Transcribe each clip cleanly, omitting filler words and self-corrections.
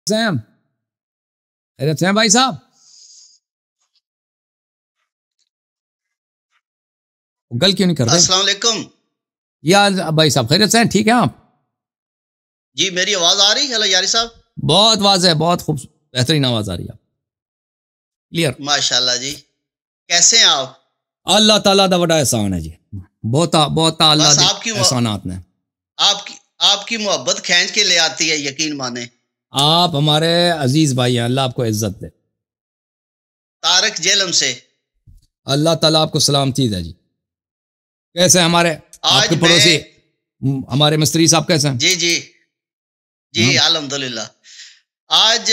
Same خیریت سے ہیں بھائی صاحب؟ گل کیوں نہیں کر رہے؟ السلام علیکم. یا بھائی صاحب خیریت سے ہیں؟ ٹھیک ہے آپ؟ جی میری آواز آ رہی ہے اللہ یاری صاحب؟ بہت واضح، بہت خوب بہترین آواز آ رہی ہے، کلیئر. ماشاءاللہ جی. کیسے ہیں آپ؟ اللہ تعالیٰ دا بڑا احسان ہے جی، بہت اللہ بس دے آپ کی احسانات نے. آپ کی محبت کھینچ کے لے آتی ہے، یقین مانے. آپ ہمارے عزیز بھائی ہیں، اللہ آپ کو عزت دے. طارق جیلم سے. اللہ تعالیٰ آپ کو سلامتی دے جی. کیسے ہیں ہمارے آپ کے پڑوسی ہمارے مستری صاحب کیسے ہیں؟ جی الحمدللہ. آج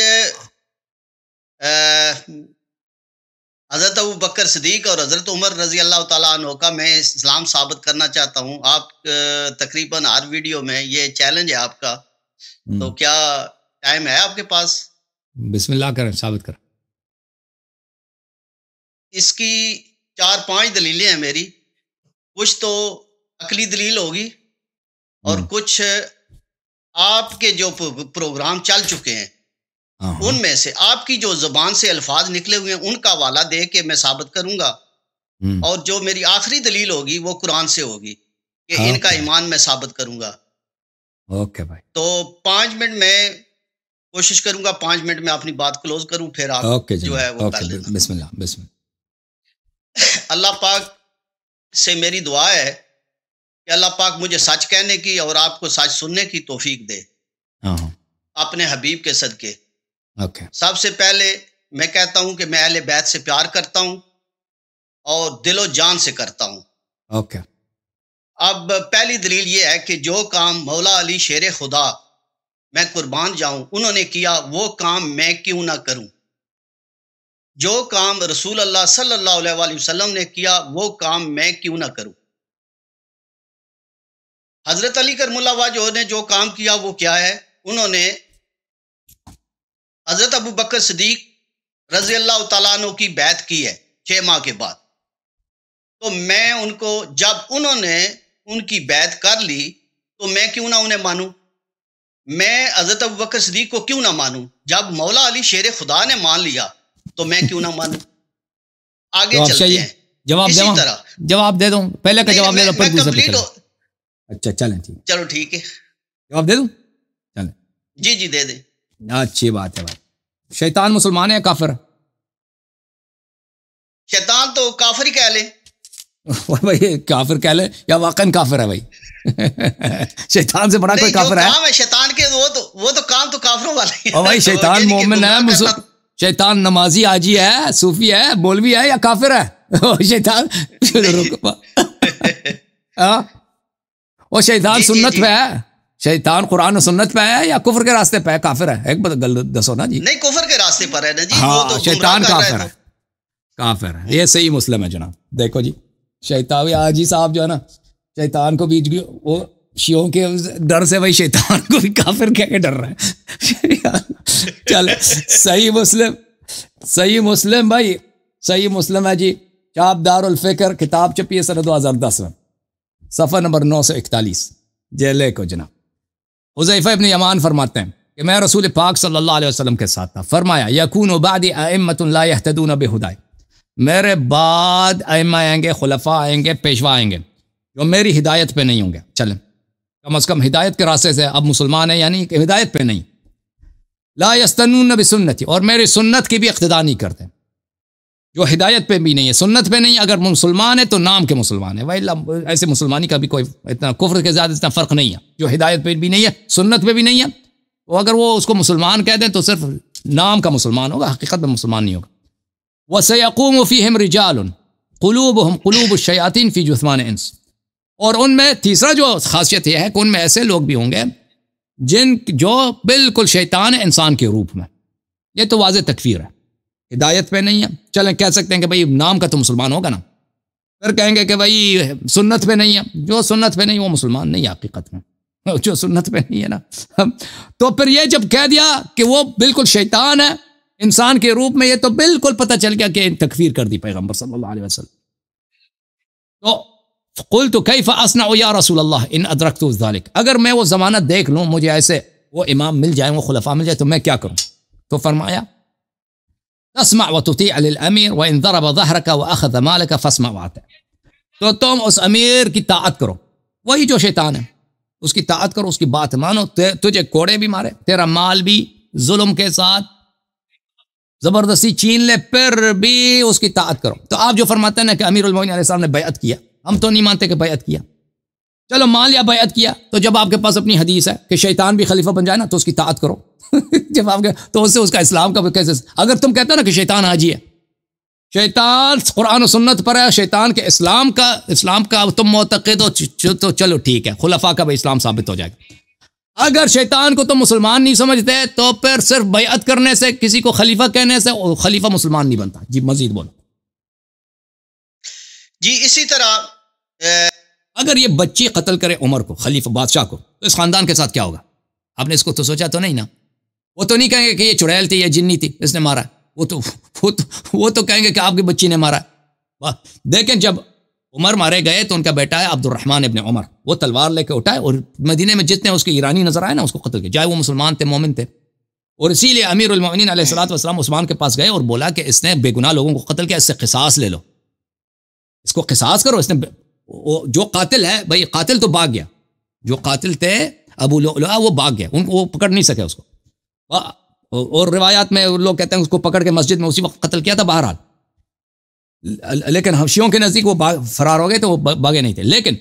حضرت ابو بکر صدیق اور حضرت عمر رضی اللہ تعالیٰ عنہ کا میں اسلام ثابت کرنا چاہتا ہوں. آپ تقریباً ہر ویڈیو میں یہ چیلنج ہے آپ کا، تو کیا ٹائم ہے آپ کے پاس؟ بسم اللہ کریں، ثابت کریں. اس کی 4-5 دلیلیں ہیں میری. کچھ تو عقلی دلیل ہوگی اور کچھ آپ کے جو پروگرام چل چکے ہیں ان میں سے آپ کی جو زبان سے الفاظ نکلے ہوئے ہیں ان کا حوالہ دے کے میں ثابت کروں گا. اور جو میری آخری دلیل ہوگی وہ قرآن سے ہوگی کہ ان کا ایمان میں ثابت کروں گا. اوکے بھائی. تو 5 منٹ میں کوشش کروں گا 5 منٹ میں اپنی بات کلوز کروں، پھر آپ جو ہے وہ کر لینا. بسم اللہ بسم اللہ. اللہ پاک سے میری دعا ہے کہ اللہ پاک مجھے سچ کہنے کی اور آپ کو سچ سننے کی توفیق دے اپنے حبیب کے صدقے. سب سے پہلے میں کہتا ہوں کہ میں اہل بیت سے پیار کرتا ہوں اور دل و جان سے کرتا ہوں. اب پہلی دلیل یہ ہے کہ جو کام مولا علی شیر خدا میں قربان جاؤں انہوں نے کیا، وہ کام میں کیوں نہ کروں. جو کام رسول اللہ صلی اللہ علیہ وآلہ وسلم نے کیا وہ کام میں کیوں نہ کروں. حضرت علی کرم اللہ وجہہ نے جو کام کیا وہ کیا ہے؟ انہوں نے حضرت ابو بکر صدیق رضی اللہ تعالیٰ عنہ کی بیعت کی ہے 6 ماہ کے بعد. تو میں ان کو جب انہوں نے ان کی بیعت کر لی تو میں کیوں نہ انہیں مانوں؟ میں حضرت ابو بکر صدیق کو کیوں نہ مانوں؟ جب مولا علی شیر خدا نے مان لیا تو میں کیوں نہ مانوں؟ آگے چلتے ہیں. جواب دے دوں، پہلے کا جواب لے لو پھر دوسرا پہ. اچھا چلیں ٹھیک، چلو ٹھیک ہے. جواب دے دوں؟ چلیں. جی دے دیں. اچھی بات ہے بھائی. شیطان مسلمان ہے کافر؟ شیطان تو کافر ہی کہہ لے. بھائی کافر کہہ لے یا واقعاً کافر ہے بھائی؟ شیطان سے بڑا کوئی کافر ہے؟ شیطان کے وہ تو کام تو کافروں والے ہیں. بھائی شیطان مومن ہے، شیطان نمازی حاجی ہے، صوفی ہے، مولوی ہے یا کافر ہے؟ شیطان وہ شیطان سنت پہ ہے، شیطان قرآن و سنت پہ ہے یا کفر کے راستے پہ ہے؟ کافر ہے؟ ایک گل دسو نا جی. نہیں کفر کے راستے پر ہے نا جی. ہاں شیطان کافر ہے، کافر ہے. یہ صحیح مسلم ہے جناب. دیکھو جی شیطان حاجی صاحب جو ہے نا شیطان کو بیچ گئے، وہ شیعوں کے ڈر سے وہی شیطان کو بھی کافر کہہ کے ڈر رہا ہے. چل صحیح مسلم بھائی، صحیح مسلم ہے جی. چاپ دار الفکر کتاب چھپی ہے سنہ 2010 میں، صفحہ نمبر 941. جیلے کو جناب حذیفہ ابن یمان فرماتے ہیں کہ میں رسول پاک صلی اللہ علیہ وسلم کے ساتھ تھا. فرمایا یکون بعدی ائمۃ لا یہتدون بہدی، میرے بعد ائمہ آئیں گے، خلفاء آئیں گے، پیشوا آئیں گے جو میری ہدایت پہ نہیں ہوں گے. چلیں کم از کم ہدایت کے راستے سے اب مسلمان ہیں، یعنی کہ ہدایت پہ نہیں. لا یستنون بسنتی، اور میری سنت کی بھی اقتداء نہیں کرتے. جو ہدایت پہ بھی نہیں ہے، سنت پہ نہیں، اگر مسلمان ہے تو نام کے مسلمان ہے. وہی ایسے مسلمانی کا بھی کوئی اتنا کفر کے زیادہ اتنا فرق نہیں ہے. جو ہدایت پہ بھی نہیں ہے، سنت پہ بھی نہیں ہے، تو اگر وہ اس کو مسلمان کہہ دیں تو صرف نام کا مسلمان ہوگا، حقیقت میں مسلمان نہیں ہوگا. وَسَيَقُومُ فِيهِمْ رِجَالٌ قُلُوبُهُمْ قُلُوبُ الشَّيَاطِينِ فِي جُثْمَانِ الْإِنْسِ، اور ان میں تیسرا جو خاصیت یہ ہے کہ ان میں ایسے لوگ بھی ہوں گے جو بالکل شیطان ہے انسان کے روپ میں. یہ تو واضح تکفیر ہے، ہدایت پہ نہیں ہے. چلیں کہہ سکتے ہیں کہ بھئی نام کا تو مسلمان ہوگا نا. پھر کہیں گے کہ بھئی سنت پہ نہیں ہے. جو سنت پہ نہیں وہ مسلمان نہیں ہے حقیقت میں، جو سنت پہ نہیں ہے نا. تو پھر یہ جب کہہ دیا کہ وہ بالکل شیطان ہے انسان کے روپ میں، یہ تو بالکل پتہ چل گیا کہ تکفیر کر دی پیغمبر صلی اللہ علیہ وسلم. تو قلت کیف اصنع یا رسول اللہ ان ادرکت ذلک، اگر میں وہ زمانہ دیکھ لوں، مجھے ایسے وہ امام مل جائے، وہ خلفاء مل جائے تو میں کیا کروں؟ تو فرمایا تسمع وتطيع للامیر وان ضرب ظهرك واخذ مالك فاسمع واطع، تو تم اس امیر کی طاعت کرو، وہی جو شیطان ہے اس کی طاعت کرو، اس کی بات مانو، تجھے کوڑے بھی مارے، تیرا مال بھی ظلم کے ساتھ زبردستی چھین لے، پھر بھی اس کی طاعت کرو۔ تو آپ جو فرماتے ہیں نا کہ امیر المومنین علیہ السلام نے بیعت کیا، ہم تو نہیں مانتے کہ بیعت کیا، چلو مان لیا بیعت کیا، تو جب آپ کے پاس اپنی حدیث ہے کہ شیطان بھی خلیفہ بن جائے نا تو اس کی طاعت کرو جب آپ کے تو اس سے اس کا اسلام کا کیسے، اگر تم کہتے ہو نا کہ شیطان حاجی ہے، شیطان قرآن و سنت پر ہے، شیطان کے اسلام کا تم معتقد ہو تو چلو ٹھیک ہے، خلفاء کا بھی اسلام ثابت ہو جائے گا۔ اگر شیطان کو تم مسلمان نہیں سمجھتے تو پھر صرف بیعت کرنے سے، کسی کو خلیفہ کہنے سے خلیفہ مسلمان نہیں بنتا۔ جی مزید بولو۔ جی اسی طرح اگر یہ بچی قتل کرے عمر کو، خلیفہ بادشاہ کو، تو اس خاندان کے ساتھ کیا ہوگا؟ آپ نے اس کو تو سوچا تو نہیں نا؟ وہ تو نہیں کہیں گے کہ یہ چڑیل تھی، یہ جنی تھی، اس نے مارا ہے، وہ تو کہیں گے کہ آپ کی بچی نے مارا ہے۔ دیکھیں جب عمر مارے گئے تو ان کا بیٹا ہے عبد الرحمن ابن عمر، وہ تلوار لے کے اٹھائے اور مدینے میں جتنے اس کے ایرانی نظر آئے نا اس کو قتل کیا، چاہے وہ مسلمان تھے مومن تھے، اور اسی لیے امیر المؤمنین علیہ الصلوۃ والسلام عثمان کے پاس گئے اور بولا کہ اس نے بے گناہ لوگوں کو قتل کیا، اس سے قصاص لے لو، اس کو قصاص کرو، اس نے جو قاتل ہے، بھائی قاتل تو بھاگ گیا، جو قاتل تھے ابو لؤلؤہ وہ بھاگ گیا، ان کو وہ پکڑ نہیں سکے اس کو، اور روایات میں لوگ کہتے ہیں اس کو پکڑ کے مسجد میں اسی وقت قتل کیا تھا بہرحال، لیکن حبشیوں کے نزدیک وہ فرار ہو گئے تو وہ بھاگے نہیں تھے، لیکن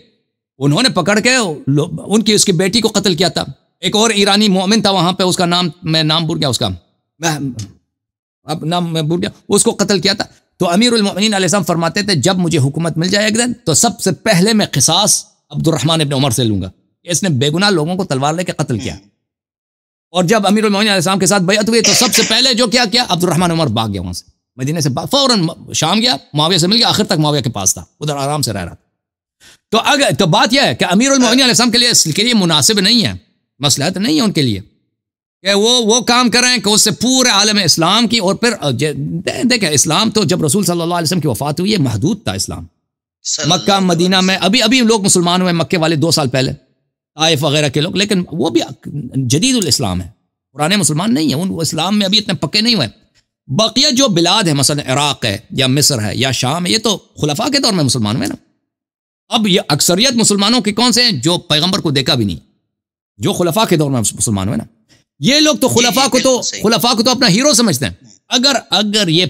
انہوں نے پکڑ کے ان کی اس کی بیٹی کو قتل کیا تھا۔ ایک اور ایرانی مومن تھا وہاں پہ، اس کا نام میں نام بھول گیا، اس کا اب نام میں بھول گیا، اس کو قتل کیا تھا۔ تو امیر المؤمنین علیہ السلام فرماتے تھے جب مجھے حکومت مل جائے ایک دن تو سب سے پہلے میں قصاص عبد الرحمن ابن عمر سے لوں گا، اس نے بے گناہ لوگوں کو تلوار لے کے قتل کیا، اور جب امیر المؤمنین علیہ السلام کے ساتھ بیعت ہوئی تو سب سے پہلے جو کیا عبد الرحمن عمر بھاگ گیا وہاں سے، مدینے سے فوراً شام گیا، معاویہ سے مل گیا، آخر تک معاویہ کے پاس تھا، ادھر آرام سے رہ رہا تھا۔ تو بات یہ ہے کہ امیر المؤمنین علیہ السلام کے لیے مناسب نہیں ہے، مصلحت نہیں ہے ان کے لیے کہ وہ کام کریں کہ اس سے پورے عالم اسلام کی، اور پھر دیکھیں اسلام تو جب رسول صلی اللہ علیہ وسلم کی وفات ہوئی ہے محدود تھا اسلام، مکہ مدینہ میں ابھی لوگ مسلمان ہوئے، مکے والے 2 سال پہلے، طائف وغیرہ کے لوگ، لیکن وہ بھی جدید الاسلام ہے، پرانے مسلمان نہیں ہیں، ان اسلام میں ابھی اتنے پکے نہیں ہوئے۔ بقیہ جو بلاد ہے مثلا عراق ہے یا مصر ہے یا شام ہے، یہ تو خلفاء کے دور میں مسلمان ہوئے نا، اب یہ اکثریت مسلمانوں کے کون سے ہیں جو پیغمبر کو دیکھا بھی نہیں، جو خلفاء کے دور میں مسلمان ہوئے نا، یہ لوگ تو خلفاء کو تو اپنا ہیرو سمجھتے ہیں۔ اگر یہ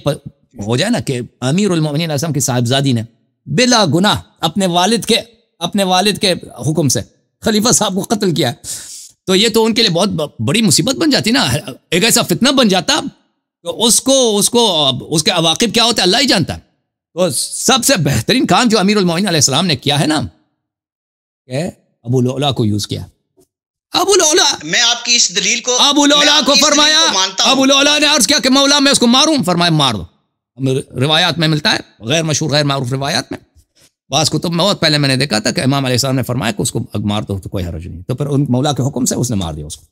ہو جائے نا کہ امیر المؤمنین علیہ السلام کی صاحبزادی نے بلا گناہ اپنے والد کے حکم سے خلیفہ صاحب کو قتل کیا، تو یہ تو ان کے لیے بہت بڑی مصیبت بن جاتی نا، ایک ایسا فتنہ بن جاتا تو اس کے عواقب کیا ہوتے اللہ ہی جانتا ہے۔ تو سب سے بہترین کام جو امیر المؤمنین علیہ السلام نے کیا ہے نا کہ ابو لؤلؤہ کو یوز کیا، ابو لؤلؤہ، میں آپ کی اس دلیل کو ابو لؤلؤہ کو فرمایا، ابو لؤلؤہ نے عرض کیا کہ مولا میں اس کو ماروں، فرمایا مار دو، روایات میں ملتا ہے، غیر مشہور غیر معروف روایات میں، بعض کتب میں بہت پہلے میں نے دیکھا تھا کہ امام علیہ السلام نے فرمایا کہ اس کو مار دو تو کوئی حرج نہیں، تو پھر ان مولا کے حکم سے اس نے مار دیا اس کو۔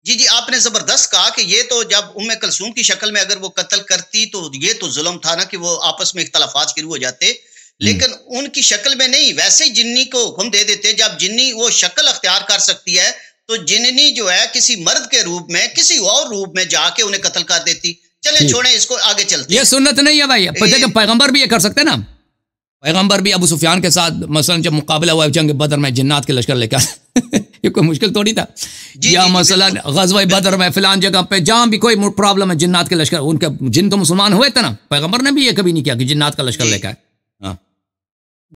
جی آپ نے زبردست کہا کہ یہ تو جب ام کلثوم کی شکل میں اگر وہ قتل کرتی تو یہ تو ظلم تھا نا کہ وہ آپس میں اختلافات شروع ہو جاتے، لیکن ان کی شکل میں نہیں، ویسے ہی جنی کو حکم دے دیتے، جب جنی وہ شکل اختیار کر سکتی ہے تو جننی جو ہے کسی مرد کے روپ میں کسی اور روپ میں جا کے انہیں قتل کر دیتی۔ چلیں چھوڑیں اس کو، آگے چلتے ہیں۔ یہ سنت نہیں ہے بھائی، دیکھیں پیغمبر بھی یہ کر سکتے نا، پیغمبر بھی ابو سفیان کے ساتھ مثلا جب مقابلہ ہوا جنگ بدر میں جنات کے لشکر لے کر یہ کوئی مشکل تھوڑی تھا، یا مثلا غزوہ بدر میں فلان جگہ پہ جہاں بھی کوئی پرابلم ہے جنات کے لشکر، ان کے جن تو مسلمان ہوئے تھے نا، پیغمبر نے بھی یہ کبھی نہیں کیا کہ جنات کا لشکر لے کے آئے۔